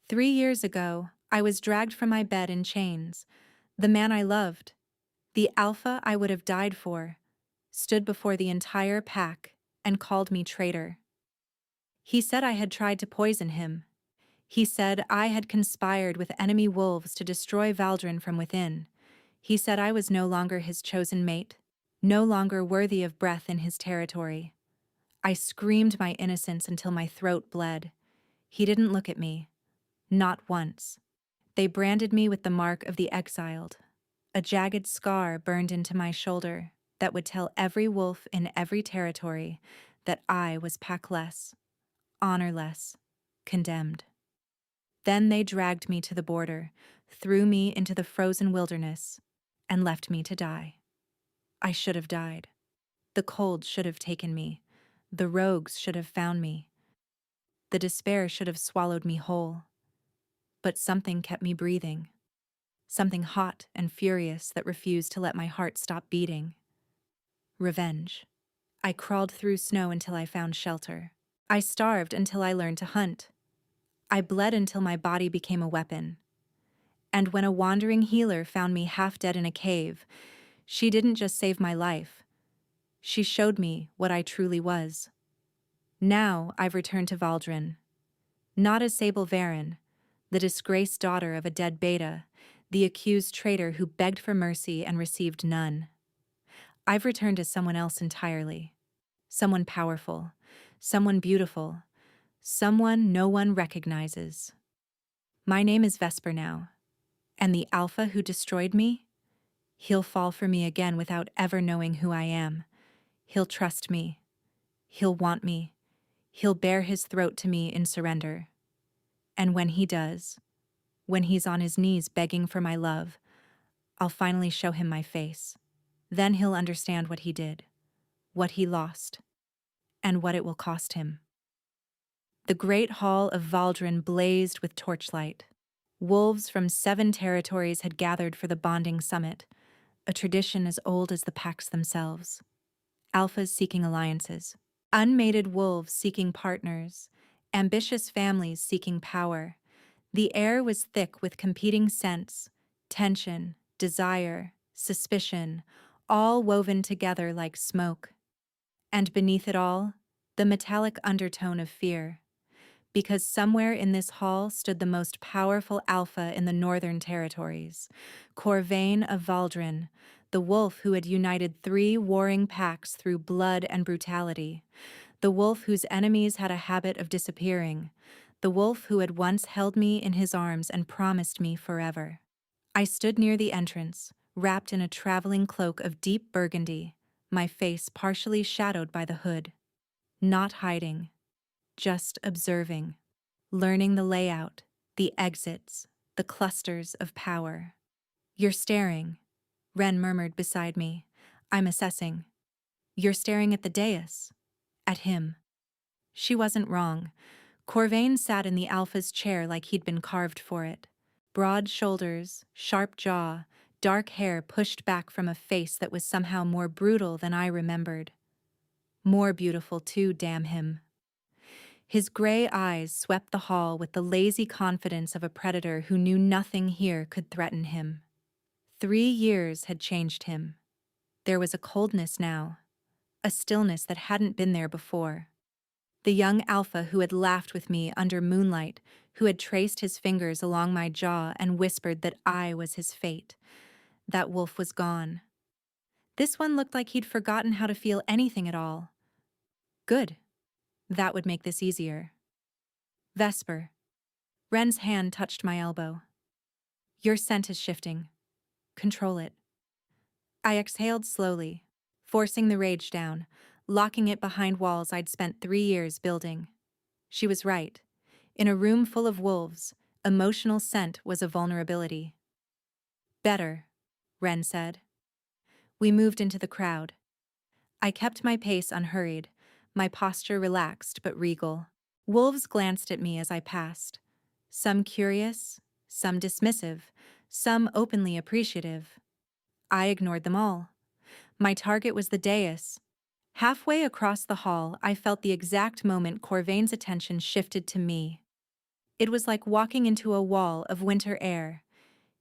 3 years ago, I was dragged from my bed in chains. The man I loved, the alpha I would have died for, stood before the entire pack and called me traitor. He said I had tried to poison him. He said I had conspired with enemy wolves to destroy Valdron from within. He said I was no longer his chosen mate, no longer worthy of breath in his territory. I screamed my innocence until my throat bled. He didn't look at me. Not once. They branded me with the mark of the exiled, a jagged scar burned into my shoulder that would tell every wolf in every territory that I was packless, honorless, condemned. Then they dragged me to the border, threw me into the frozen wilderness, and left me to die. I should have died. The cold should have taken me. The rogues should have found me. The despair should have swallowed me whole. But something kept me breathing. Something hot and furious that refused to let my heart stop beating. Revenge. I crawled through snow until I found shelter. I starved until I learned to hunt. I bled until my body became a weapon. And when a wandering healer found me half dead in a cave, she didn't just save my life. She showed me what I truly was. Now I've returned to Valdron. Not as Sable Varen, the disgraced daughter of a dead beta, the accused traitor who begged for mercy and received none. I've returned as someone else entirely. Someone powerful, someone beautiful, someone no one recognizes. My name is Vesper now, and the alpha who destroyed me, he'll fall for me again without ever knowing who I am. He'll trust me. He'll want me. He'll bare his throat to me in surrender. And when he does, when he's on his knees begging for my love, I'll finally show him my face. Then he'll understand what he did, what he lost, and what it will cost him. The great hall of Valdron blazed with torchlight. Wolves from 7 territories had gathered for the bonding summit, a tradition as old as the packs themselves. Alphas seeking alliances, unmated wolves seeking partners, ambitious families seeking power. The air was thick with competing scents, tension, desire, suspicion, all woven together like smoke. And beneath it all, the metallic undertone of fear. Because somewhere in this hall stood the most powerful alpha in the northern territories, Corvane of Valdron, the wolf who had united 3 warring packs through blood and brutality, the wolf whose enemies had a habit of disappearing, the wolf who had once held me in his arms and promised me forever. I stood near the entrance, wrapped in a traveling cloak of deep burgundy, my face partially shadowed by the hood. Not hiding, just observing, learning the layout, the exits, the clusters of power. You're staring, Ren murmured beside me. I'm assessing. You're staring at the dais. At him. She wasn't wrong. Corvane sat in the alpha's chair like he'd been carved for it. Broad shoulders, sharp jaw, dark hair pushed back from a face that was somehow more brutal than I remembered. More beautiful too, damn him. His gray eyes swept the hall with the lazy confidence of a predator who knew nothing here could threaten him. 3 years had changed him. There was a coldness now, a stillness that hadn't been there before. The young alpha who had laughed with me under moonlight, who had traced his fingers along my jaw and whispered that I was his fate. That wolf was gone. This one looked like he'd forgotten how to feel anything at all. Good. That would make this easier. Vesper. Ren's hand touched my elbow. Your scent is shifting. Control it. I exhaled slowly, forcing the rage down, locking it behind walls I'd spent 3 years building. She was right. In a room full of wolves, emotional scent was a vulnerability. Better, Ren said. We moved into the crowd. I kept my pace unhurried, my posture relaxed but regal. Wolves glanced at me as I passed. Some curious, some dismissive, some openly appreciative. I ignored them all. My target was the dais. Halfway across the hall, I felt the exact moment Corvane's attention shifted to me. It was like walking into a wall of winter air,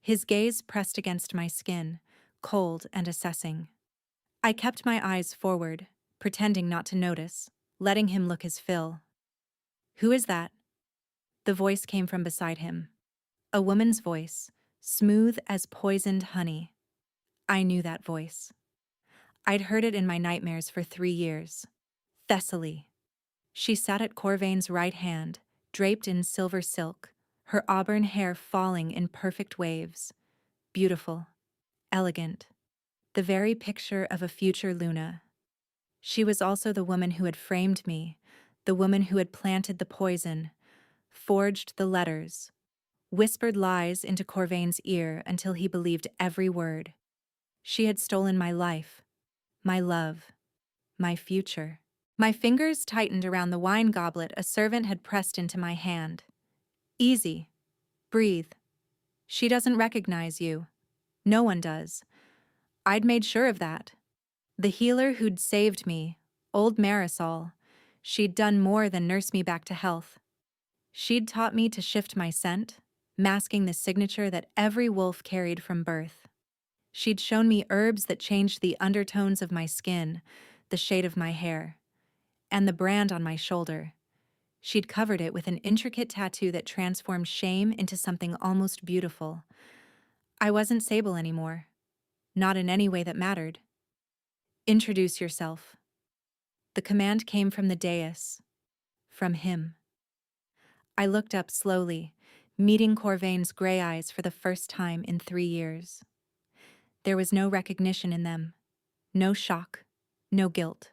his gaze pressed against my skin, cold and assessing. I kept my eyes forward, pretending not to notice, letting him look his fill. "Who is that?" The voice came from beside him. A woman's voice, smooth as poisoned honey. I knew that voice. I'd heard it in my nightmares for 3 years. Thesaly. She sat at Corvane's right hand, draped in silver silk, her auburn hair falling in perfect waves. Beautiful. Elegant. The very picture of a future Luna. She was also the woman who had framed me, the woman who had planted the poison, forged the letters, whispered lies into Corvane's ear until he believed every word. She had stolen my life, my love, my future. My fingers tightened around the wine goblet a servant had pressed into my hand. "Easy. Breathe. She doesn't recognize you. No one does. I'd made sure of that. The healer who'd saved me, old Marisol, she'd done more than nurse me back to health. She'd taught me to shift my scent, masking the signature that every wolf carried from birth. She'd shown me herbs that changed the undertones of my skin, the shade of my hair, and the brand on my shoulder. She'd covered it with an intricate tattoo that transformed shame into something almost beautiful. I wasn't Sable anymore. Not in any way that mattered. "Introduce yourself." The command came from the dais. From him. I looked up slowly, meeting Corvane's gray eyes for the first time in 3 years. There was no recognition in them. No shock. No guilt.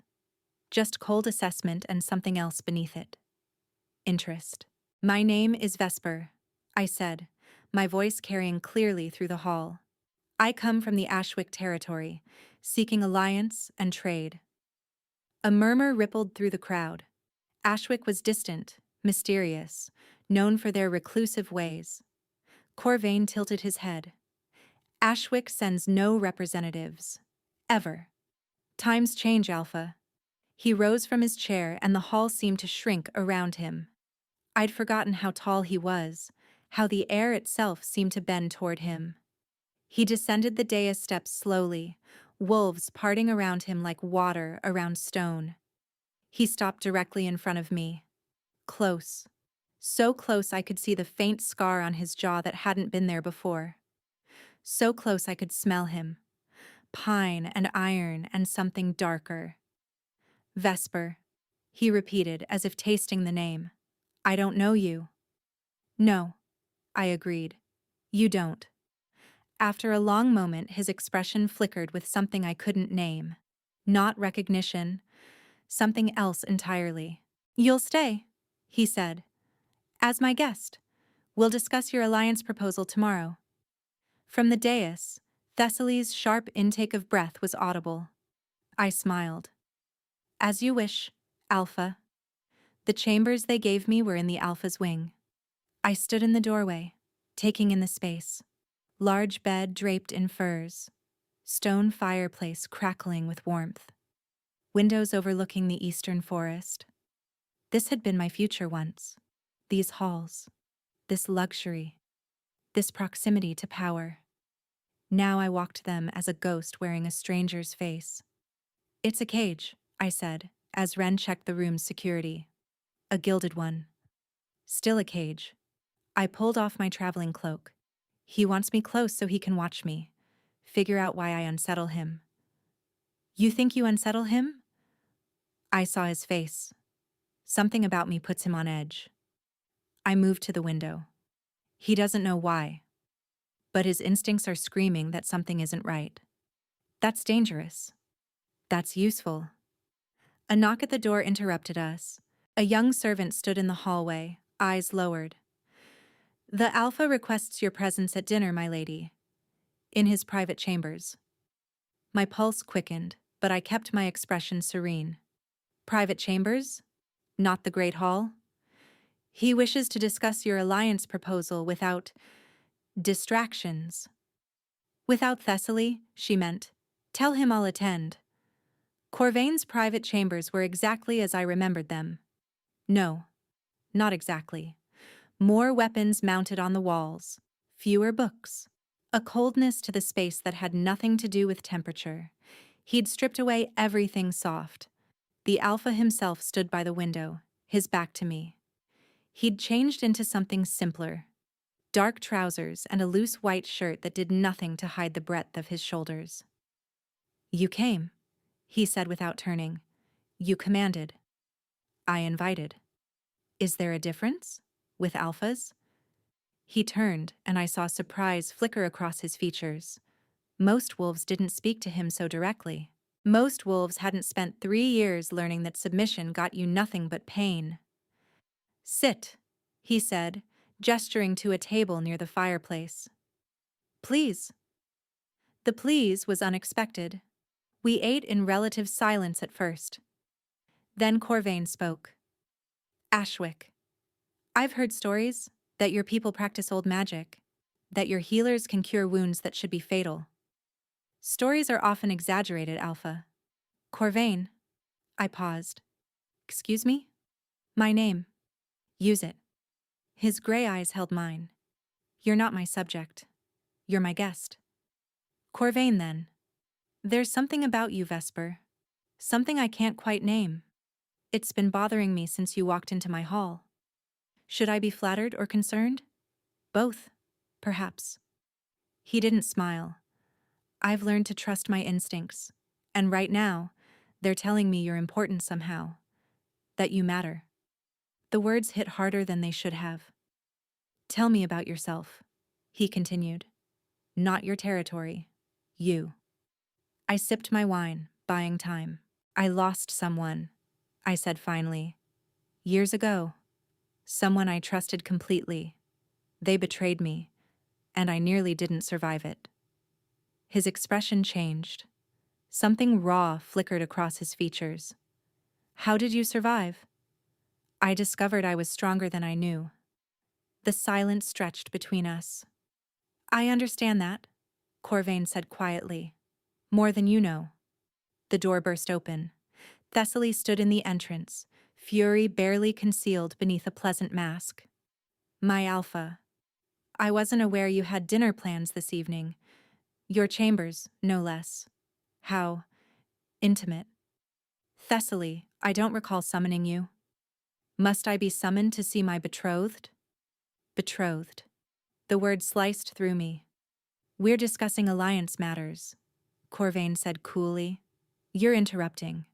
Just cold assessment and something else beneath it. Interest. "My name is Vesper," I said, my voice carrying clearly through the hall. "I come from the Ashwick territory, seeking alliance and trade." A murmur rippled through the crowd. Ashwick was distant, mysterious, known for their reclusive ways. Corvane tilted his head. "Ashwick sends no representatives. Ever. Times change, Alpha." He rose from his chair and the hall seemed to shrink around him. I'd forgotten how tall he was, how the air itself seemed to bend toward him. He descended the dais steps slowly, wolves parting around him like water around stone. He stopped directly in front of me. Close. So close I could see the faint scar on his jaw that hadn't been there before. So close I could smell him. Pine and iron and something darker. "Vesper," he repeated as if tasting the name. "I don't know you." "No," I agreed. "You don't." After a long moment, his expression flickered with something I couldn't name. Not recognition, something else entirely. "You'll stay," he said. "As my guest. We'll discuss your alliance proposal tomorrow." From the dais, Thesaly's sharp intake of breath was audible. I smiled. "As you wish, Alpha." The chambers they gave me were in the Alpha's wing. I stood in the doorway, taking in the space. Large bed draped in furs. Stone fireplace crackling with warmth. Windows overlooking the eastern forest. This had been my future once. These halls. This luxury. This proximity to power. Now I walked them as a ghost wearing a stranger's face. "It's a cage," I said, as Ren checked the room's security. "A gilded one." "Still a cage." I pulled off my traveling cloak. "He wants me close so he can watch me. Figure out why I unsettle him." "You think you unsettle him?" I saw his face. Something about me puts him on edge. I moved to the window. He doesn't know why. But his instincts are screaming that something isn't right. That's dangerous. That's useful. A knock at the door interrupted us. A young servant stood in the hallway, eyes lowered. "The Alpha requests your presence at dinner, my lady." In his private chambers. My pulse quickened, but I kept my expression serene. "Private chambers? Not the Great Hall?" "He wishes to discuss your alliance proposal without distractions." "Without Thesaly," she meant. "Tell him I'll attend." Corvane's private chambers were exactly as I remembered them. No, not exactly. More weapons mounted on the walls. Fewer books. A coldness to the space that had nothing to do with temperature. He'd stripped away everything soft. The Alpha himself stood by the window, his back to me. He'd changed into something simpler. Dark trousers and a loose white shirt that did nothing to hide the breadth of his shoulders. "You came," he said without turning. "You commanded. I invited. Is there a difference? With alphas?" He turned, and I saw surprise flicker across his features. Most wolves didn't speak to him so directly. Most wolves hadn't spent 3 years learning that submission got you nothing but pain. "Sit," he said, gesturing to a table near the fireplace. "Please." The please was unexpected. We ate in relative silence at first. Then Corvane spoke. "Ashwick, I've heard stories that your people practice old magic, that your healers can cure wounds that should be fatal. Stories are often exaggerated, Alpha." "Corvane." I paused. "Excuse me?" "My name. Use it." His gray eyes held mine. "You're not my subject. You're my guest." "Corvane, then." "There's something about you, Vesper. Something I can't quite name. It's been bothering me since you walked into my hall. Should I be flattered or concerned? Both, perhaps." He didn't smile. "I've learned to trust my instincts, and right now, they're telling me you're important somehow, that you matter." The words hit harder than they should have. "Tell me about yourself," he continued. "Not your territory. You." I sipped my wine, buying time. "I lost someone," I said finally. "Years ago. Someone I trusted completely. They betrayed me, and I nearly didn't survive it." His expression changed. Something raw flickered across his features. "How did you survive?" "I discovered I was stronger than I knew." The silence stretched between us. "I understand that," Corvane said quietly. "More than you know." The door burst open. Thesaly stood in the entrance, fury barely concealed beneath a pleasant mask. "My Alpha, I wasn't aware you had dinner plans this evening. Your chambers, no less. How intimate." "Thesaly, I don't recall summoning you." "Must I be summoned to see my betrothed?" "Betrothed." The word sliced through me. "We're discussing alliance matters," Corvane said coolly. "You're interrupting."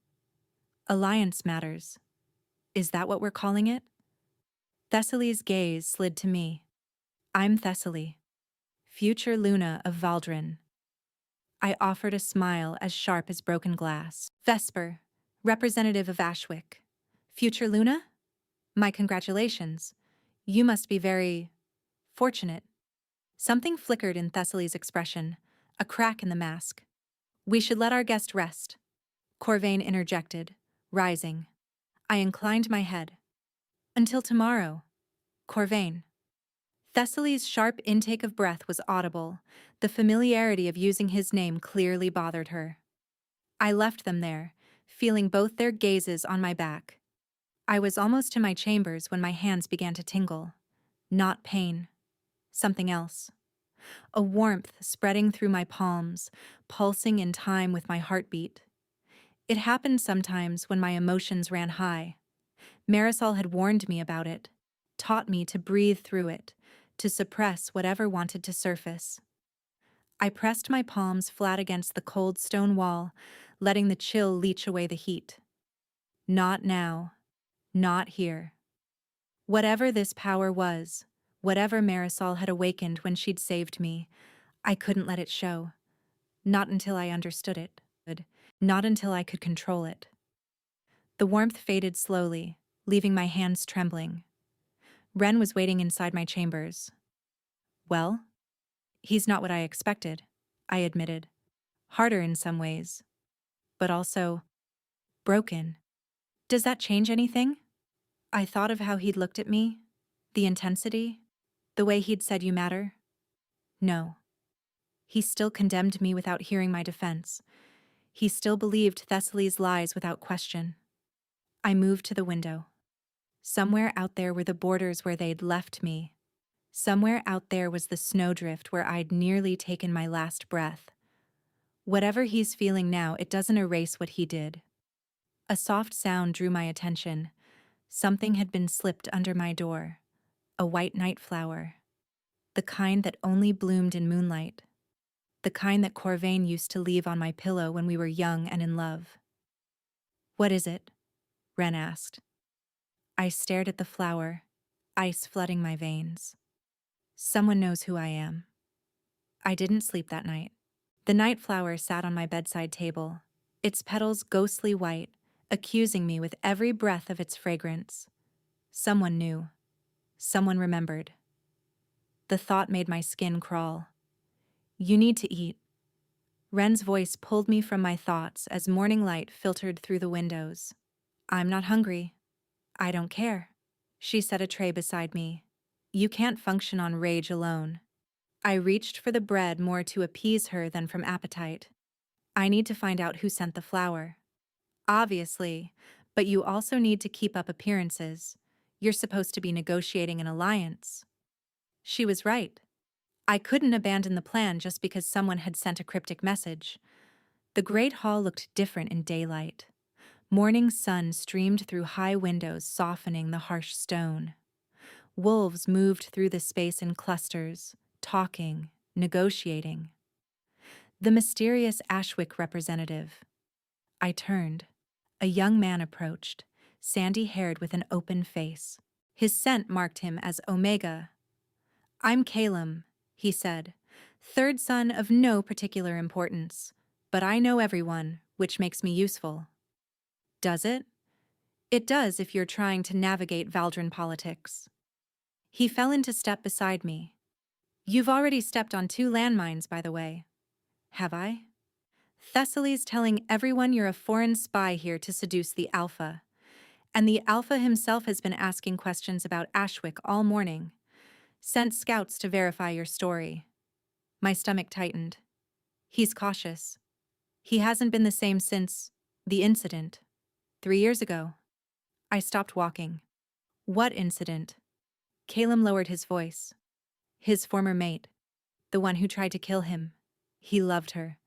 "Alliance matters. Is that what we're calling it?" Thesaly's gaze slid to me. "I'm Thesaly, future Luna of Valdron." I offered a smile as sharp as broken glass. "Vesper, representative of Ashwick. Future Luna? My congratulations. You must be very fortunate." Something flickered in Thesaly's expression, a crack in the mask. "We should let our guest rest," Corvane interjected, rising. I inclined my head. "Until tomorrow, Corvane." Thesaly's sharp intake of breath was audible. The familiarity of using his name clearly bothered her. I left them there, feeling both their gazes on my back. I was almost to my chambers when my hands began to tingle. Not pain. Something else. A warmth spreading through my palms, pulsing in time with my heartbeat. It happened sometimes when my emotions ran high. Marisol had warned me about it, taught me to breathe through it, to suppress whatever wanted to surface. I pressed my palms flat against the cold stone wall, letting the chill leach away the heat. Not now. Not here. Whatever this power was, whatever Marisol had awakened when she'd saved me, I couldn't let it show. Not until I understood it. Not until I could control it. The warmth faded slowly, leaving my hands trembling. Ren was waiting inside my chambers. "Well?" "He's not what I expected," I admitted. "Harder in some ways. But also broken." "Does that change anything?" I thought of how he'd looked at me, the intensity, the way he'd said you matter. No. He still condemned me without hearing my defense. He still believed Thesaly's lies without question. I moved to the window. Somewhere out there were the borders where they'd left me. Somewhere out there was the snowdrift where I'd nearly taken my last breath. Whatever he's feeling now, it doesn't erase what he did. A soft sound drew my attention. Something had been slipped under my door. A white night flower. The kind that only bloomed in moonlight. The kind that Corvane used to leave on my pillow when we were young and in love. "What is it?" Ren asked. I stared at the flower, ice flooding my veins. Someone knows who I am. I didn't sleep that night. The night flower sat on my bedside table, its petals ghostly white, accusing me with every breath of its fragrance. Someone knew. Someone remembered. The thought made my skin crawl. "You need to eat." Ren's voice pulled me from my thoughts as morning light filtered through the windows. "I'm not hungry. I don't care." She set a tray beside me. "You can't function on rage alone." I reached for the bread more to appease her than from appetite. "I need to find out who sent the flower." "Obviously, but you also need to keep up appearances. You're supposed to be negotiating an alliance." She was right. I couldn't abandon the plan just because someone had sent a cryptic message. The great hall looked different in daylight. Morning sun streamed through high windows, softening the harsh stone. Wolves moved through the space in clusters, talking, negotiating. The mysterious Ashwick representative. I turned. A young man approached, sandy-haired with an open face. His scent marked him as Omega. "I'm Calum," he said, "third son of no particular importance, but I know everyone, which makes me useful." "Does it?" "It does if you're trying to navigate Valdron politics." He fell into step beside me. "You've already stepped on 2 landmines, by the way." "Have I?" "Thesaly's telling everyone you're a foreign spy here to seduce the Alpha. And the Alpha himself has been asking questions about Ashwick all morning. Sent scouts to verify your story." My stomach tightened. He's cautious. He hasn't been the same since the incident. 3 years ago. I stopped walking. "What incident?" Calum lowered his voice. "His former mate. The one who tried to kill him. He loved her.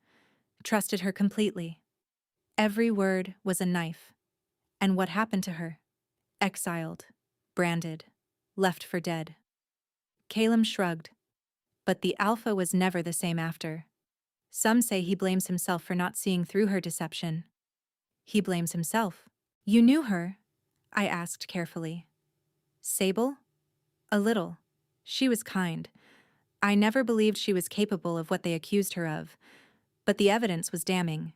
Trusted her completely. Every word was a knife. And what happened to her? Exiled. Branded. Left for dead." Calum shrugged. "But the Alpha was never the same after. Some say he blames himself for not seeing through her deception." "He blames himself." "You knew her?" I asked carefully. "Sable?" "A little. She was kind. I never believed she was capable of what they accused her of, but the evidence was damning.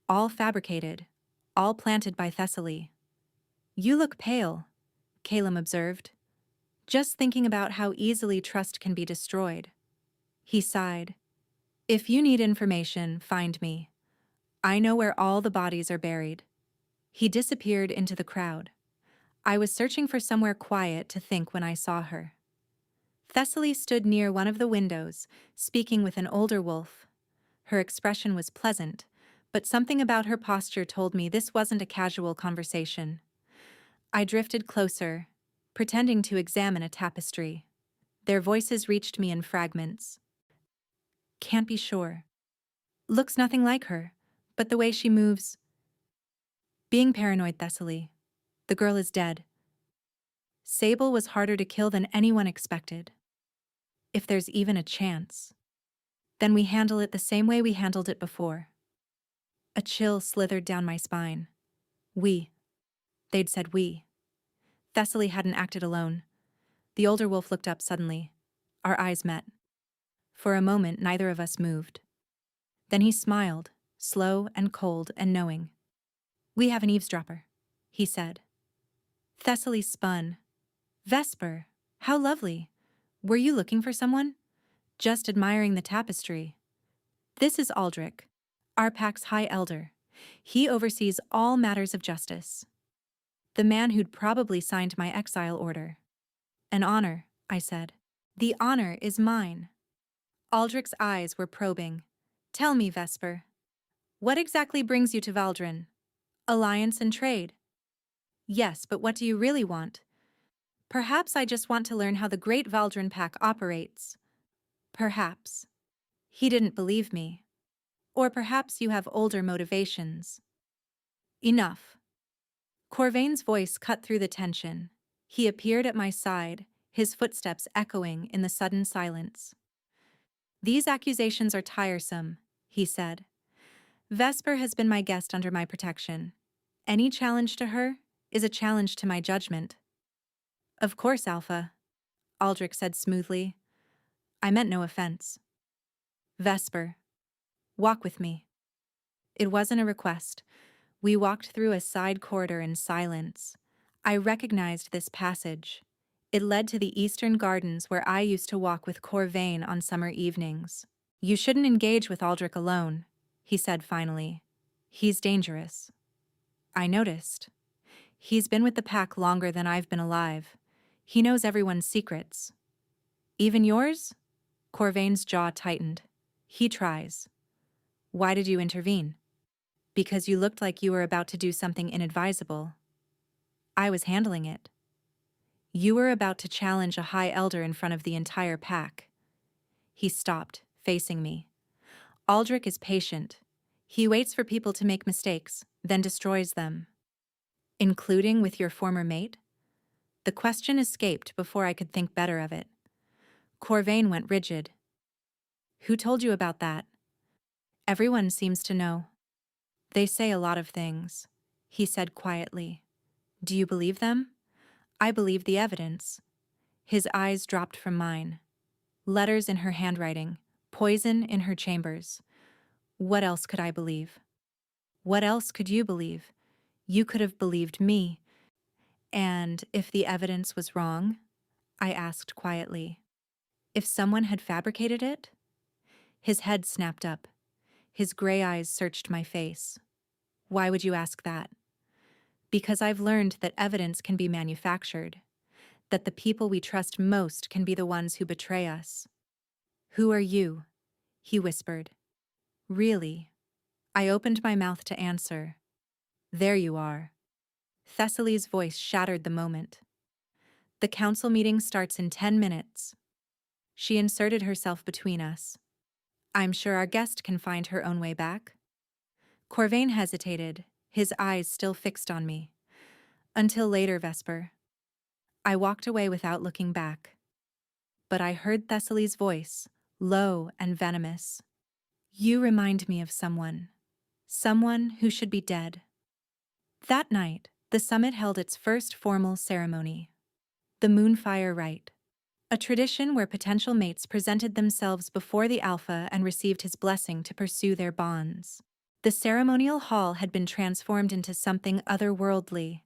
All fabricated, all planted by Thesaly." "You look pale," Calum observed. "Just thinking about how easily trust can be destroyed." He sighed. "If you need information, find me. I know where all the bodies are buried." He disappeared into the crowd. I was searching for somewhere quiet to think when I saw her. Thesaly stood near one of the windows, speaking with an older wolf. Her expression was pleasant, but something about her posture told me this wasn't a casual conversation. I drifted closer, pretending to examine a tapestry. Their voices reached me in fragments. "Can't be sure. Looks nothing like her, but the way she moves." "Being paranoid, Thesaly. The girl is dead." "Sable was harder to kill than anyone expected." "If there's even a chance. Then we handle it the same way we handled it before." A chill slithered down my spine. "We." They'd said we. Thesaly hadn't acted alone. The older wolf looked up suddenly. Our eyes met. For a moment, neither of us moved. Then he smiled, slow and cold and knowing. "We have an eavesdropper," he said. Thesaly spun. "Vesper, how lovely. Were you looking for someone?" "Just admiring the tapestry." "This is Aldrich, our pack's High Elder. He oversees all matters of justice." "The man who'd probably signed my exile order." "An honor," I said. "The honor is mine." Aldrich's eyes were probing. "Tell me, Vesper, what exactly brings you to Valdron? Alliance and trade?" "Yes, but what do you really want? Perhaps I just want to learn how the great Valdron pack operates. Perhaps. He didn't believe me. Or perhaps you have older motivations. Enough. Corvane's voice cut through the tension. He appeared at my side, his footsteps echoing in the sudden silence. These accusations are tiresome, he said. Vesper has been my guest under my protection. Any challenge to her is a challenge to my judgment. Of course, Alpha, Aldrich said smoothly. I meant no offense. Vesper, walk with me. It wasn't a request. We walked through a side corridor in silence. I recognized this passage. It led to the eastern gardens where I used to walk with Corvane on summer evenings. You shouldn't engage with Aldrich alone, he said finally. He's dangerous. I noticed. He's been with the pack longer than I've been alive. He knows everyone's secrets. Even yours? Corvane's jaw tightened. He tries. Why did you intervene? Because you looked like you were about to do something inadvisable. I was handling it. You were about to challenge a high elder in front of the entire pack. He stopped, facing me. Aldrich is patient. He waits for people to make mistakes, then destroys them. Including with your former mate? The question escaped before I could think better of it. Corvane went rigid. Who told you about that? Everyone seems to know. They say a lot of things, he said quietly. Do you believe them? I believe the evidence. His eyes dropped from mine. Letters in her handwriting, poison in her chambers. What else could I believe? What else could you believe? You could have believed me. And if the evidence was wrong? I asked quietly. If someone had fabricated it? His head snapped up. His gray eyes searched my face. Why would you ask that? Because I've learned that evidence can be manufactured, that the people we trust most can be the ones who betray us. Who are you? He whispered. Really? I opened my mouth to answer. There you are. Thesaly's voice shattered the moment. The council meeting starts in 10 minutes. She inserted herself between us. I'm sure our guest can find her own way back. Corvane hesitated, his eyes still fixed on me. Until later, Vesper. I walked away without looking back. But I heard Thesaly's voice, low and venomous. You remind me of someone. Someone who should be dead. That night, the summit held its first formal ceremony. The moonfire rite. A tradition where potential mates presented themselves before the alpha and received his blessing to pursue their bonds. The ceremonial hall had been transformed into something otherworldly.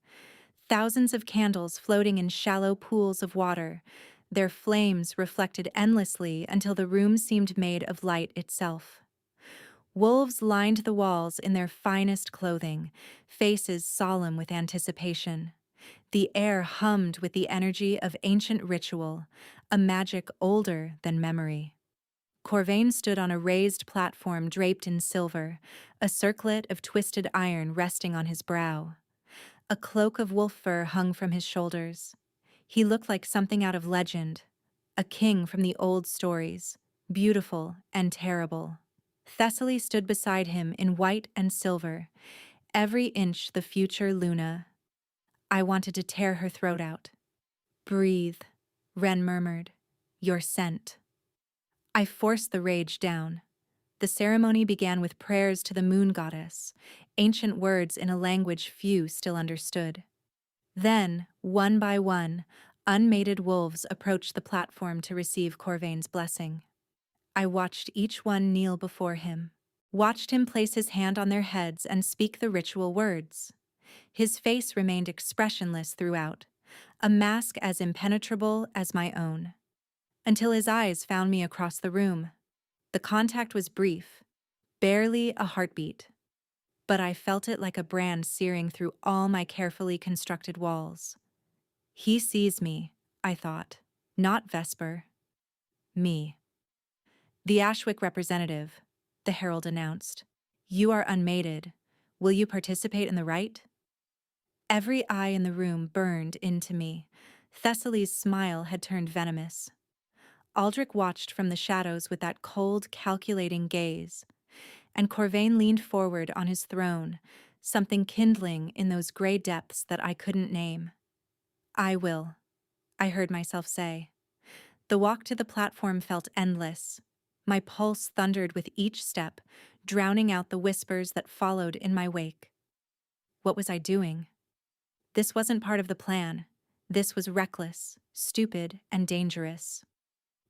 Thousands of candles floating in shallow pools of water, their flames reflected endlessly until the room seemed made of light itself. Wolves lined the walls in their finest clothing, faces solemn with anticipation. The air hummed with the energy of ancient ritual, a magic older than memory. Corvane stood on a raised platform draped in silver, a circlet of twisted iron resting on his brow. A cloak of wolf fur hung from his shoulders. He looked like something out of legend, a king from the old stories, beautiful and terrible. Thesaly stood beside him in white and silver, every inch the future Luna. I wanted to tear her throat out. Breathe, Wren murmured. Your scent. I forced the rage down. The ceremony began with prayers to the moon goddess, ancient words in a language few still understood. Then, one by one, unmated wolves approached the platform to receive Corvane's blessing. I watched each one kneel before him, watched him place his hand on their heads and speak the ritual words. His face remained expressionless throughout, a mask as impenetrable as my own, until his eyes found me across the room. The contact was brief, barely a heartbeat, but I felt it like a brand searing through all my carefully constructed walls. He sees me, I thought, not Vesper. Me. The Ashwick representative, the herald announced. You are unmated. Will you participate in the rite? Every eye in the room burned into me. Thesaly's smile had turned venomous. Aldrich watched from the shadows with that cold, calculating gaze, and Corvane leaned forward on his throne, something kindling in those gray depths that I couldn't name. "I will," I heard myself say. The walk to the platform felt endless. My pulse thundered with each step, drowning out the whispers that followed in my wake. What was I doing? This wasn't part of the plan. This was reckless, stupid, and dangerous.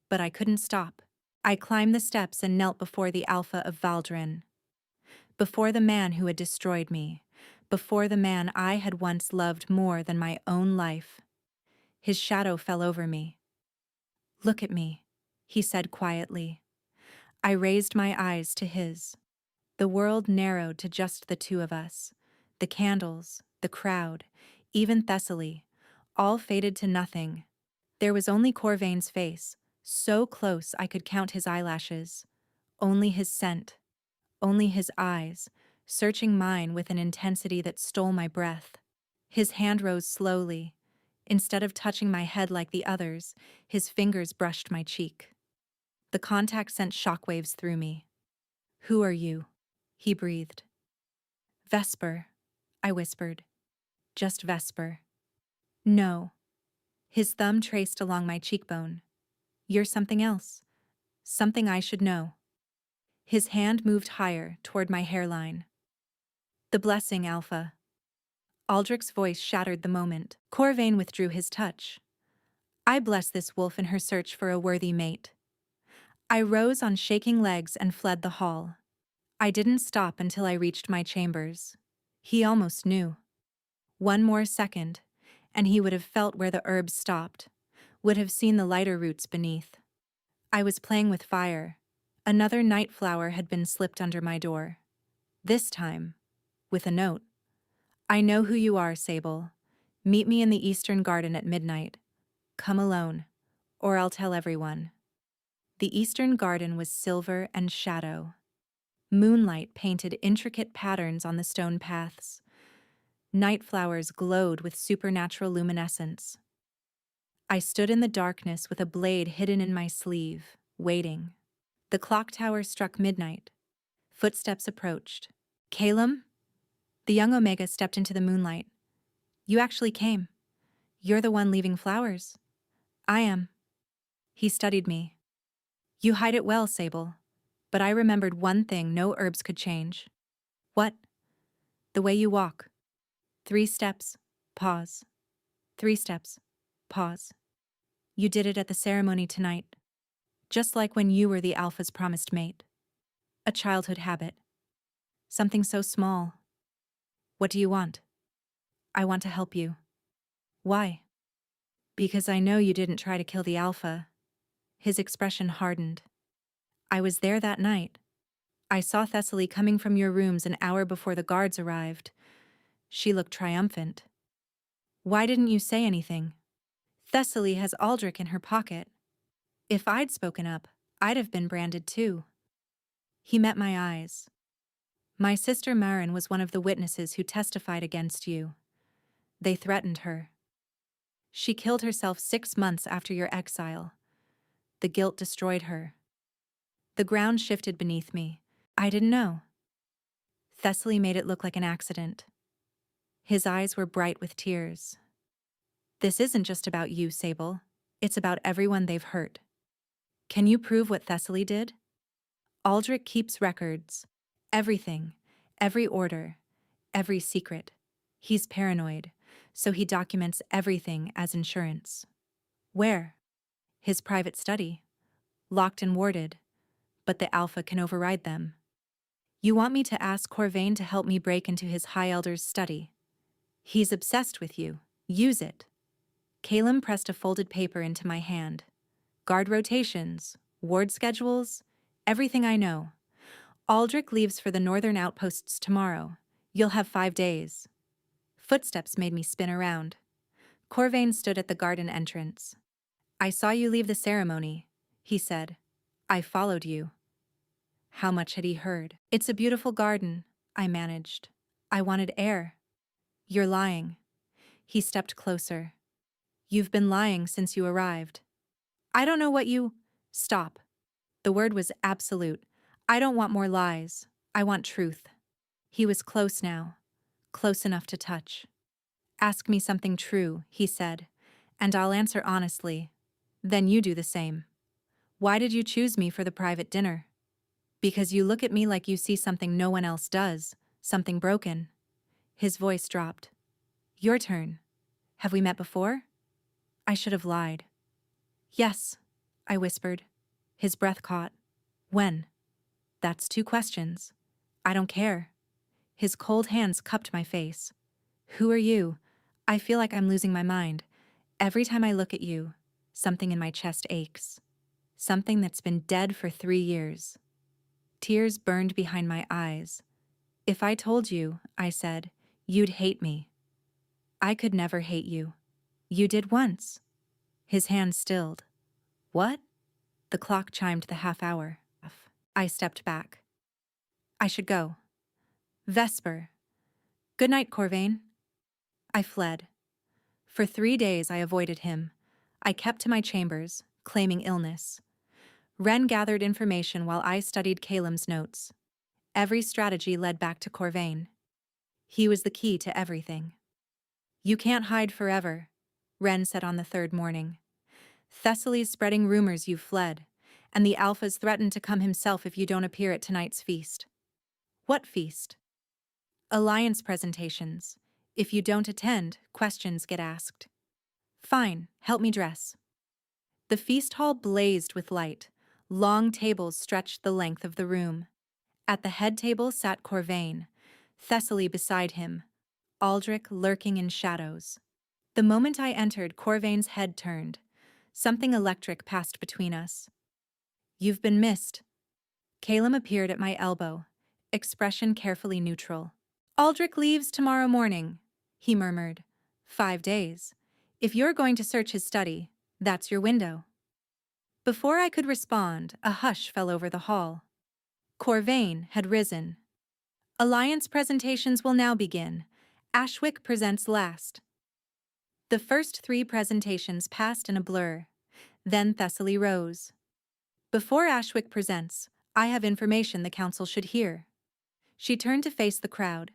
But I couldn't stop. I climbed the steps and knelt before the Alpha of Valdron. Before the man who had destroyed me. Before the man I had once loved more than my own life. His shadow fell over me. "Look at me," he said quietly. I raised my eyes to his. The world narrowed to just the two of us. The candles, the crowd, even Thesaly, all faded to nothing. There was only Corvane's face, so close I could count his eyelashes. Only his scent. Only his eyes, searching mine with an intensity that stole my breath. His hand rose slowly. Instead of touching my head like the others, his fingers brushed my cheek. The contact sent shockwaves through me. "Who are you?" he breathed. "Vesper," I whispered. "Just Vesper." "No." His thumb traced along my cheekbone. "You're something else. Something I should know." His hand moved higher toward my hairline. "The blessing, Alpha." Aldrich's voice shattered the moment. Corvane withdrew his touch. "I bless this wolf in her search for a worthy mate." I rose on shaking legs and fled the hall. I didn't stop until I reached my chambers. He almost knew. One more second, and he would have felt where the herbs stopped, would have seen the lighter roots beneath. I was playing with fire. Another night flower had been slipped under my door. This time, with a note. "I know who you are, Sable. Meet me in the Eastern Garden at midnight. Come alone, or I'll tell everyone." The Eastern Garden was silver and shadow. Moonlight painted intricate patterns on the stone paths. Night flowers glowed with supernatural luminescence. I stood in the darkness with a blade hidden in my sleeve, waiting. The clock tower struck midnight. Footsteps approached. "Calum?" The young Omega stepped into the moonlight. "You actually came. You're the one leaving flowers." "I am." He studied me. "You hide it well, Sable. But I remembered one thing no herbs could change." "What?" "The way you walk. 3 steps, pause. 3 steps, pause. You did it at the ceremony tonight. Just like when you were the Alpha's promised mate. A childhood habit. Something so small. What do you want?" "I want to help you." "Why?" "Because I know you didn't try to kill the Alpha." His expression hardened. "I was there that night. I saw Thesaly coming from your rooms an hour before the guards arrived. She looked triumphant." "Why didn't you say anything?" "Thesaly has Aldrich in her pocket. If I'd spoken up, I'd have been branded too." He met my eyes. "My sister Marin was one of the witnesses who testified against you. They threatened her. She killed herself 6 months after your exile. The guilt destroyed her." The ground shifted beneath me. "I didn't know." Thesaly made it look like an accident. His eyes were bright with tears. "This isn't just about you, Sable. It's about everyone they've hurt. Can you prove what Thesaly did?" "Aldrich keeps records. Everything. Every order. Every secret. He's paranoid, so he documents everything as insurance." "Where?" "His private study. Locked and warded. But the Alpha can override them." "You want me to ask Corvane to help me break into his High Elder's study?" "He's obsessed with you. Use it." Calum pressed a folded paper into my hand. "Guard rotations, ward schedules, everything I know. Aldrich leaves for the northern outposts tomorrow. You'll have 5 days." Footsteps made me spin around. Corvane stood at the garden entrance. "I saw you leave the ceremony," he said. "I followed you." How much had he heard? "It's a beautiful garden," I managed. "I wanted air." "You're lying." He stepped closer. You've been lying since you arrived. I don't know what you— Stop. The word was absolute. I don't want more lies. I want truth. He was close now. Close enough to touch. Ask me something true, he said, and I'll answer honestly. Then you do the same. Why did you choose me for the private dinner? Because you look at me like you see something no one else does, something broken. His voice dropped. Your turn. Have we met before? I should have lied. Yes, I whispered. His breath caught. When? That's 2 questions. I don't care. His cold hands cupped my face. Who are you? I feel like I'm losing my mind. Every time I look at you, something in my chest aches. Something that's been dead for 3 years. Tears burned behind my eyes. If I told you, I said, you'd hate me. I could never hate you. You did once. His hand stilled. What? The clock chimed the half hour. I stepped back. I should go. Vesper. Good night, Corvane. I fled. For 3 days I avoided him. I kept to my chambers, claiming illness. Ren gathered information while I studied Calem's notes. Every strategy led back to Corvane. He was the key to everything. You can't hide forever, Ren said on the 3rd morning. Thesaly's spreading rumors you've fled, and the Alphas threaten to come himself if you don't appear at tonight's feast. What feast? Alliance presentations. If you don't attend, questions get asked. Fine, help me dress. The feast hall blazed with light. Long tables stretched the length of the room. At the head table sat Corvane, Thesaly beside him, Aldrich lurking in shadows. The moment I entered, Corvane's head turned. Something electric passed between us. You've been missed. Calem appeared at my elbow, expression carefully neutral. Aldrich leaves tomorrow morning, he murmured. 5 days. If you're going to search his study, that's your window. Before I could respond, a hush fell over the hall. Corvane had risen. Alliance presentations will now begin. Ashwick presents last. The first 3 presentations passed in a blur. Then Thesaly rose. Before Ashwick presents, I have information the council should hear. She turned to face the crowd.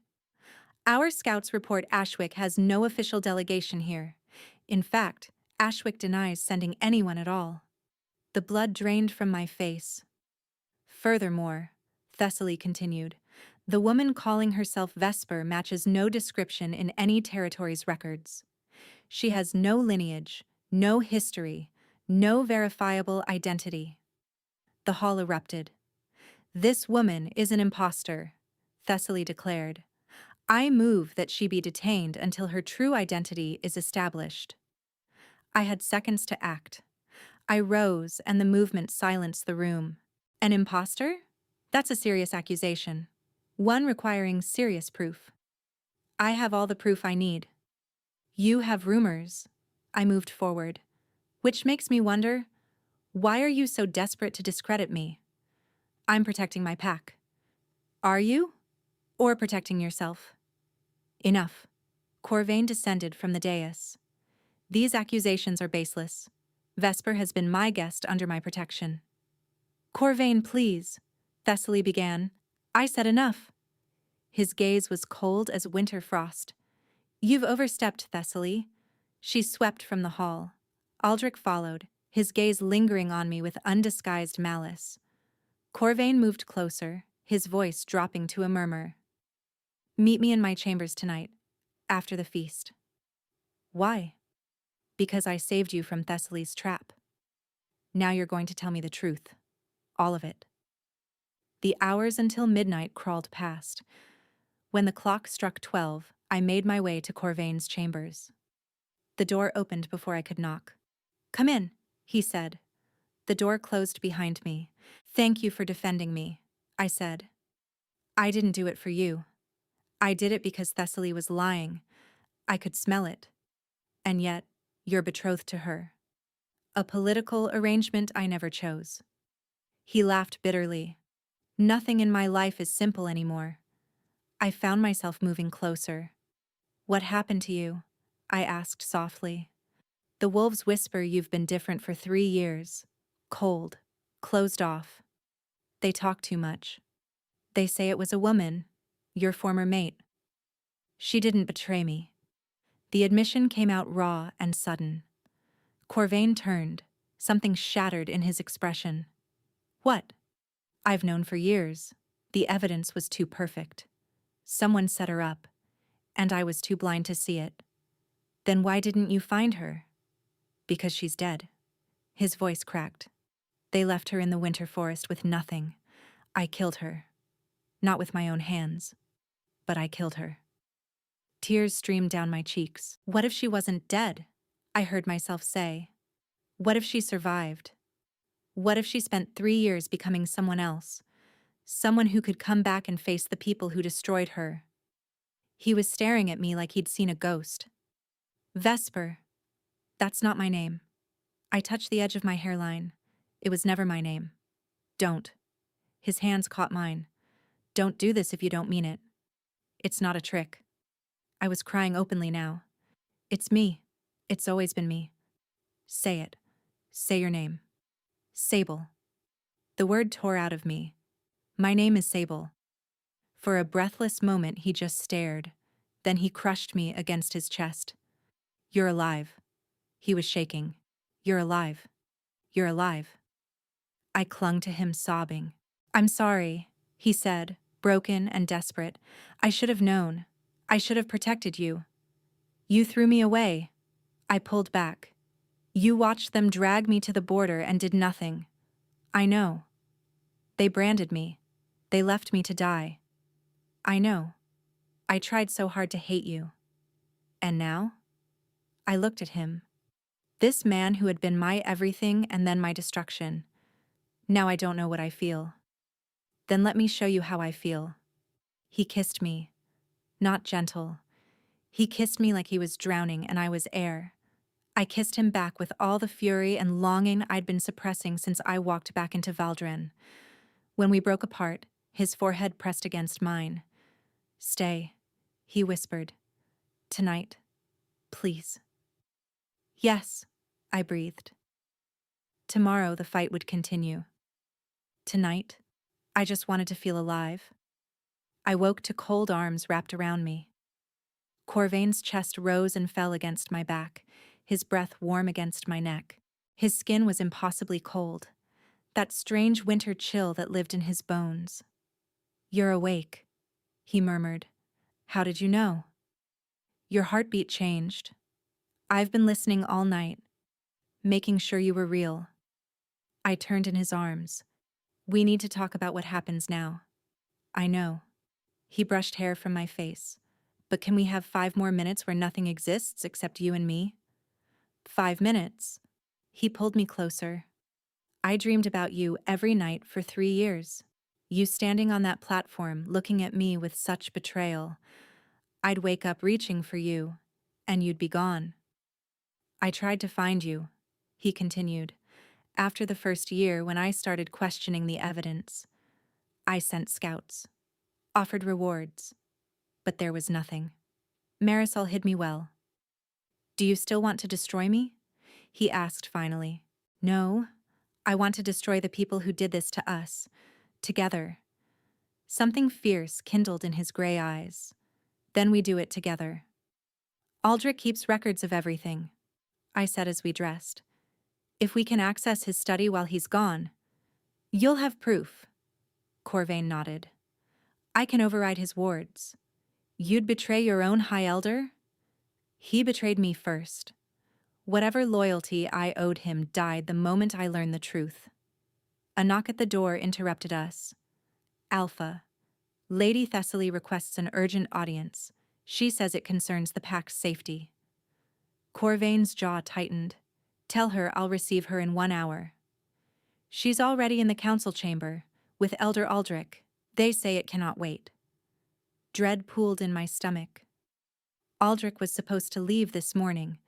Our scouts report Ashwick has no official delegation here. In fact, Ashwick denies sending anyone at all. The blood drained from my face. Furthermore, Thesaly continued, the woman calling herself Vesper matches no description in any territory's records. She has no lineage, no history, no verifiable identity. The hall erupted. This woman is an imposter, Thesaly declared. I move that she be detained until her true identity is established. I had seconds to act. I rose and the movement silenced the room. An imposter? That's a serious accusation. One requiring serious proof. I have all the proof I need. You have rumors. I moved forward. Which makes me wonder, why are you so desperate to discredit me? I'm protecting my pack. Are you? Or protecting yourself? Enough. Corvane descended from the dais. These accusations are baseless. Vesper has been my guest under my protection. Corvane, please, Thesaly began. I said enough. His gaze was cold as winter frost. You've overstepped, Thesaly. She swept from the hall. Aldrich followed, his gaze lingering on me with undisguised malice. Corvane moved closer, his voice dropping to a murmur. Meet me in my chambers tonight, after the feast. Why? Because I saved you from Thesaly's trap. Now you're going to tell me the truth. All of it. The hours until midnight crawled past. When the clock struck 12, I made my way to Corvane's chambers. The door opened before I could knock. Come in, he said. The door closed behind me. Thank you for defending me, I said. I didn't do it for you. I did it because Thesaly was lying. I could smell it. And yet, you're betrothed to her. A political arrangement I never chose. He laughed bitterly. Nothing in my life is simple anymore. I found myself moving closer. What happened to you? I asked softly. The wolves whisper you've been different for 3 years. Cold. Closed off. They talk too much. They say it was a woman, your former mate. She didn't betray me. The admission came out raw and sudden. Corvane turned, something shattered in his expression. What? I've known for years. The evidence was too perfect. Someone set her up, and I was too blind to see it. Then why didn't you find her? Because she's dead. His voice cracked. They left her in the winter forest with nothing. I killed her. Not with my own hands, but I killed her. Tears streamed down my cheeks. What if she wasn't dead? I heard myself say. What if she survived? What if she spent 3 years becoming someone else? Someone who could come back and face the people who destroyed her. He was staring at me like he'd seen a ghost. Vesper. That's not my name. I touched the edge of my hairline. It was never my name. Don't. His hands caught mine. Don't do this if you don't mean it. It's not a trick. I was crying openly now. It's me. It's always been me. Say it. Say your name. Sable. The word tore out of me. My name is Sable. For a breathless moment he just stared. Then he crushed me against his chest. You're alive. He was shaking. You're alive. You're alive. I clung to him sobbing. I'm sorry, he said, broken and desperate. I should have known. I should have protected you. You threw me away. I pulled back. You watched them drag me to the border and did nothing. I know. They branded me. They left me to die. I know. I tried so hard to hate you. And now? I looked at him. This man who had been my everything and then my destruction. Now I don't know what I feel. Then let me show you how I feel. He kissed me. Not gentle. He kissed me like he was drowning and I was air. I kissed him back with all the fury and longing I'd been suppressing since I walked back into Valdron. When we broke apart, his forehead pressed against mine. Stay, he whispered. Tonight, please. Yes, I breathed. Tomorrow the fight would continue. Tonight, I just wanted to feel alive. I woke to cold arms wrapped around me. Corvane's chest rose and fell against my back, his breath warm against my neck. His skin was impossibly cold, that strange winter chill that lived in his bones. You're awake, he murmured. How did you know? Your heartbeat changed. I've been listening all night, making sure you were real. I turned in his arms. We need to talk about what happens now. I know. He brushed hair from my face. But can we have 5 more minutes where nothing exists except you and me? 5 minutes. He pulled me closer. I dreamed about you every night for 3 years. You standing on that platform looking at me with such betrayal. I'd wake up reaching for you, and you'd be gone. I tried to find you, he continued. After the first year when I started questioning the evidence, I sent scouts, offered rewards, but there was nothing. Marisol hid me well. Do you still want to destroy me? He asked finally. No, I want to destroy the people who did this to us, together. Something fierce kindled in his gray eyes. Then we do it together. Aldrich keeps records of everything, I said as we dressed. If we can access his study while he's gone, you'll have proof. Corvane nodded. I can override his wards. You'd betray your own High Elder? He betrayed me first. Whatever loyalty I owed him died the moment I learned the truth. A knock at the door interrupted us. Alpha. Lady Thesaly requests an urgent audience. She says it concerns the pack's safety. Corvane's jaw tightened. Tell her I'll receive her in 1 hour. She's already in the council chamber, with Elder Aldrich. They say it cannot wait. Dread pooled in my stomach. Aldrich was supposed to leave this morning.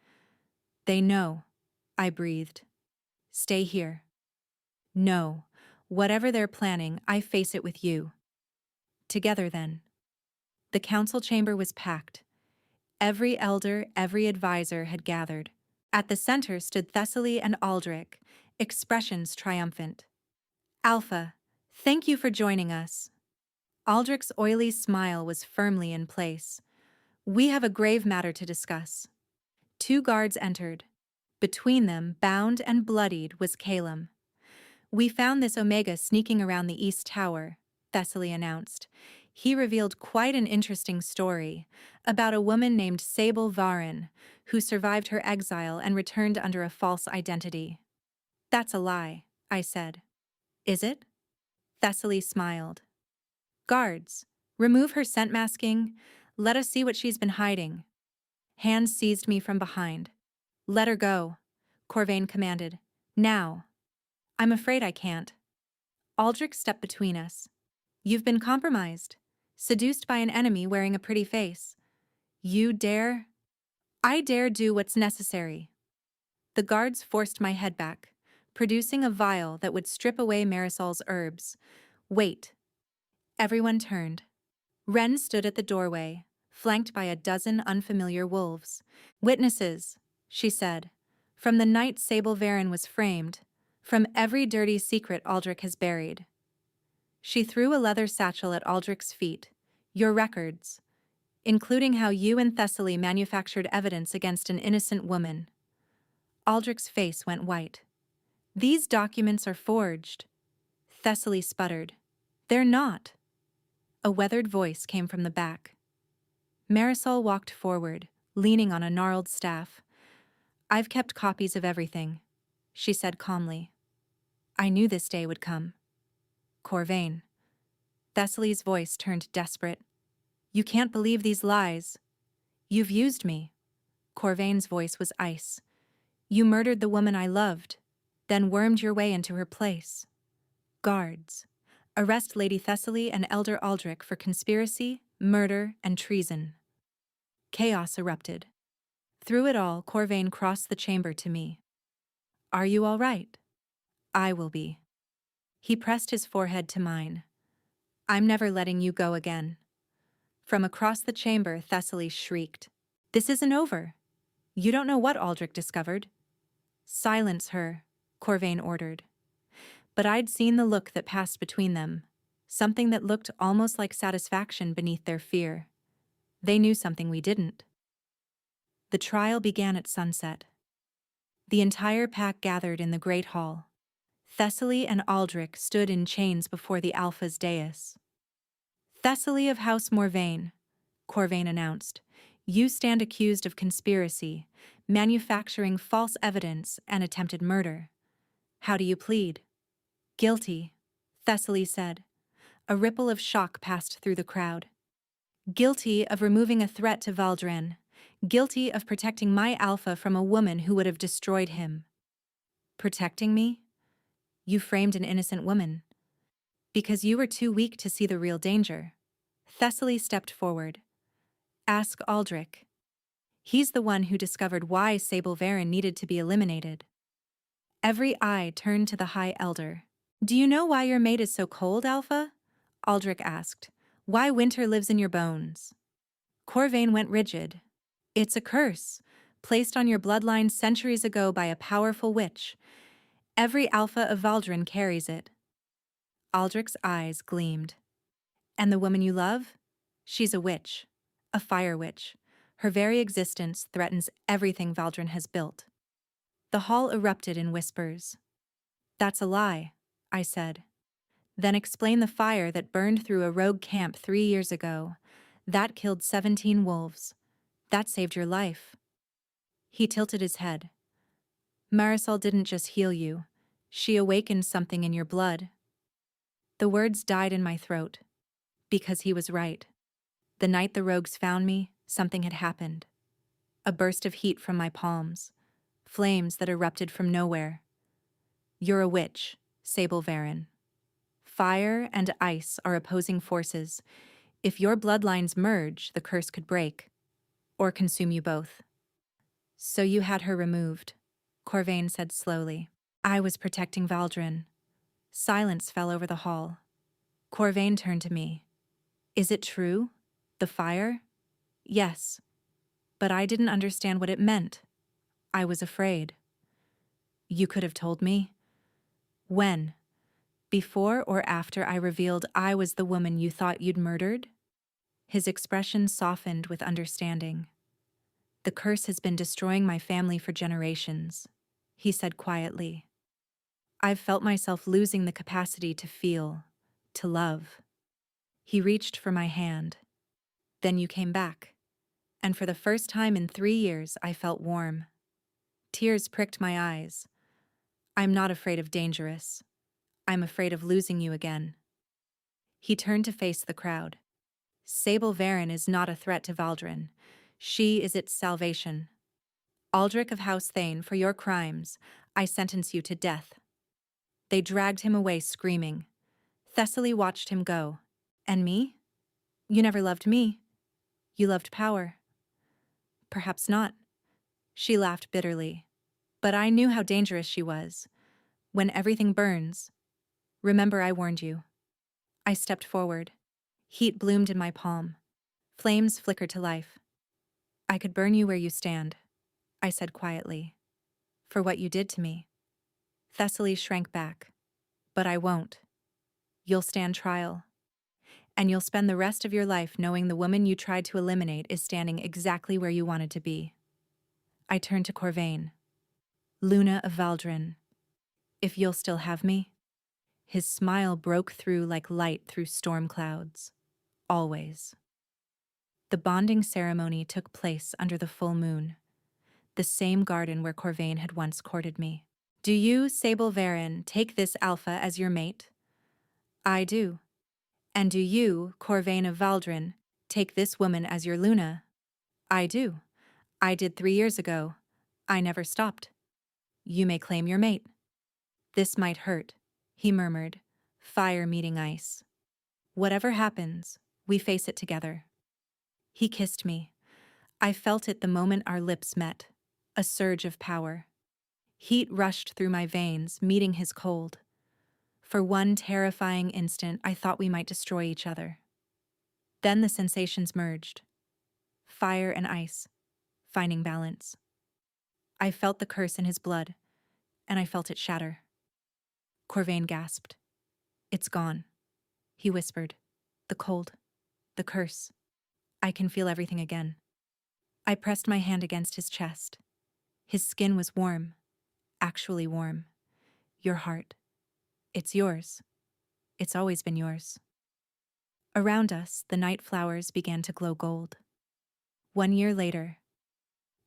They know, I breathed. Stay here. No, whatever they're planning, I face it with you. Together then. The council chamber was packed. Every elder, every advisor had gathered. At the center stood Thesaly and Aldrich, expressions triumphant. Alpha, thank you for joining us. Aldrich's oily smile was firmly in place. We have a grave matter to discuss. Two guards entered. Between them, bound and bloodied, was Calum. We found this Omega sneaking around the East Tower, Thesaly announced. He revealed quite an interesting story about a woman named Sable Varin, who survived her exile and returned under a false identity. That's a lie, I said. Is it? Thesaly smiled. Guards, remove her scent masking. Let us see what she's been hiding. Hands seized me from behind. Let her go, Corvane commanded. Now. I'm afraid I can't. Aldrich stepped between us. You've been compromised, seduced by an enemy wearing a pretty face. You dare? I dare do what's necessary. The guards forced my head back, producing a vial that would strip away Marisol's herbs. Wait. Everyone turned. Wren stood at the doorway, flanked by a dozen unfamiliar wolves. Witnesses, she said, from the night Sable Varin was framed, from every dirty secret Aldrich has buried. She threw a leather satchel at Aldrich's feet. Your records, including how you and Thesaly manufactured evidence against an innocent woman. Aldrich's face went white. These documents are forged. Thesaly sputtered. They're not. A weathered voice came from the back. Marisol walked forward, leaning on a gnarled staff. I've kept copies of everything, she said calmly. I knew this day would come. Corvane. Thesaly's voice turned desperate. You can't believe these lies. You've used me. Corvane's voice was ice. You murdered the woman I loved, then wormed your way into her place. Guards. Arrest Lady Thesaly and Elder Aldrich for conspiracy, murder, and treason. Chaos erupted. Through it all, Corvane crossed the chamber to me. Are you all right? I will be. He pressed his forehead to mine. I'm never letting you go again. From across the chamber, Thesaly shrieked. This isn't over. You don't know what Aldrich discovered. Silence her, Corvane ordered. But I'd seen the look that passed between them, something that looked almost like satisfaction beneath their fear. They knew something we didn't. The trial began at sunset. The entire pack gathered in the Great Hall. Thesaly and Aldrich stood in chains before the Alpha's dais. Thesaly of House Morvain, Corvane announced, you stand accused of conspiracy, manufacturing false evidence, and attempted murder. How do you plead? Guilty, Thesaly said. A ripple of shock passed through the crowd. Guilty of removing a threat to Valdron. Guilty of protecting my Alpha from a woman who would have destroyed him. Protecting me? You framed an innocent woman. Because you were too weak to see the real danger. Thesaly stepped forward. Ask Aldrich. He's the one who discovered why Sable Varin needed to be eliminated. Every eye turned to the High Elder. Do you know why your mate is so cold, Alpha? Aldrich asked. Why winter lives in your bones? Corvane went rigid. It's a curse, placed on your bloodline centuries ago by a powerful witch. Every Alpha of Valdron carries it. Aldrich's eyes gleamed. And the woman you love? She's a witch. A fire witch. Her very existence threatens everything Valdron has built. The hall erupted in whispers. That's a lie, I said. Then explain the fire that burned through a rogue camp 3 years ago. That killed 17 wolves. That saved your life. He tilted his head. Marisol didn't just heal you. She awakened something in your blood. The words died in my throat. Because he was right. The night the rogues found me, something had happened. A burst of heat from my palms. Flames that erupted from nowhere. You're a witch, Sable Varin. Fire and ice are opposing forces. If your bloodlines merge, the curse could break. Or consume you both. So you had her removed, Corvane said slowly. I was protecting Valdron. Silence fell over the hall. Corvane turned to me. Is it true? The fire? Yes. But I didn't understand what it meant. I was afraid. You could have told me. When? Before or after I revealed I was the woman you thought you'd murdered? His expression softened with understanding. The curse has been destroying my family for generations, he said quietly. I've felt myself losing the capacity to feel, to love. He reached for my hand. Then you came back, and for the first time in 3 years I felt warm. Tears pricked my eyes. I'm not afraid of dangerous. I'm afraid of losing you again. He turned to face the crowd. Sable Varen is not a threat to Valdron. She is its salvation. Aldrich of House Thane, for your crimes, I sentence you to death. They dragged him away screaming. Thesaly watched him go. And me? You never loved me. You loved power. Perhaps not. She laughed bitterly. But I knew how dangerous she was. When everything burns. Remember I warned you. I stepped forward. Heat bloomed in my palm. Flames flickered to life. I could burn you where you stand, I said quietly. For what you did to me. Thesaly shrank back. But I won't. You'll stand trial. And you'll spend the rest of your life knowing the woman you tried to eliminate is standing exactly where you wanted to be. I turned to Corvane. Luna of Valdron. If you'll still have me? His smile broke through like light through storm clouds. Always. The bonding ceremony took place under the full moon. The same garden where Corvane had once courted me. Do you, Sable Varen, take this alpha as your mate? I do. And do you, Corvane of Valdron, take this woman as your Luna? I do. I did 3 years ago. I never stopped. You may claim your mate. This might hurt, he murmured, fire meeting ice. Whatever happens, we face it together. He kissed me. I felt it the moment our lips met, a surge of power. Heat rushed through my veins, meeting his cold. For one terrifying instant, I thought we might destroy each other. Then the sensations merged. Fire and ice, finding balance. I felt the curse in his blood, and I felt it shatter. Corvane gasped. It's gone, he whispered. The cold, the curse. I can feel everything again. I pressed my hand against his chest. His skin was warm, actually warm. Your heart. It's yours. It's always been yours. Around us, the night flowers began to glow gold. 1 year later,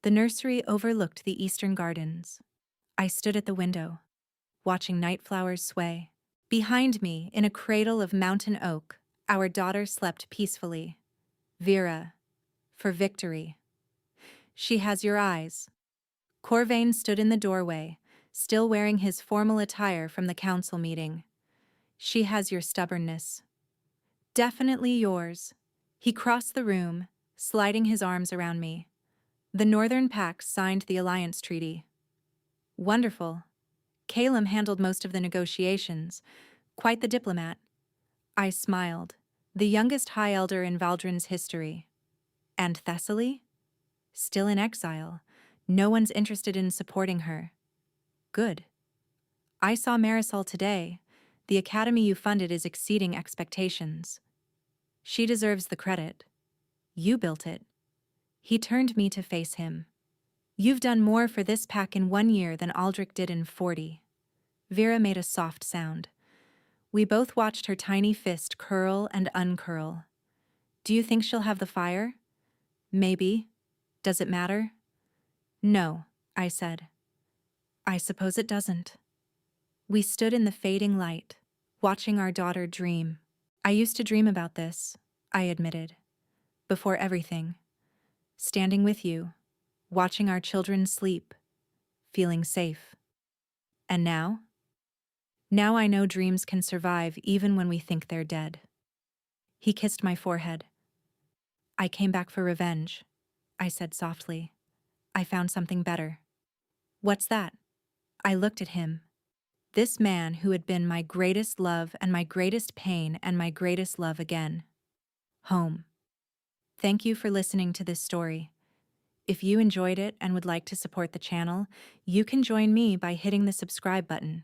the nursery overlooked the eastern gardens. I stood at the window, watching night flowers sway. Behind me, in a cradle of mountain oak, our daughter slept peacefully. Vera, for victory. She has your eyes. Corvane stood in the doorway, still wearing his formal attire from the council meeting. She has your stubbornness. Definitely yours. He crossed the room, sliding his arms around me. The Northern Pact signed the alliance treaty. Wonderful. Calum handled most of the negotiations. Quite the diplomat. I smiled. The youngest High Elder in Valdron's history. And Thesaly? Still in exile. No one's interested in supporting her. Good. I saw Marisol today. The academy you funded is exceeding expectations. She deserves the credit. You built it. He turned me to face him. You've done more for this pack in 1 year than Aldrich did in 40. Vera made a soft sound. We both watched her tiny fist curl and uncurl. Do you think she'll have the fire? Maybe. Does it matter? No, I said. I suppose it doesn't. We stood in the fading light, watching our daughter dream. I used to dream about this, I admitted. Before everything. Standing with you, watching our children sleep, feeling safe. And now? Now I know dreams can survive even when we think they're dead. He kissed my forehead. I came back for revenge, I said softly. I found something better. What's that? I looked at him. This man who had been my greatest love and my greatest pain and my greatest love again. Home. Thank you for listening to this story. If you enjoyed it and would like to support the channel, you can join me by hitting the subscribe button.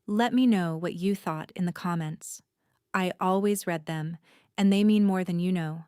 Let me know what you thought in the comments. I always read them, and they mean more than you know.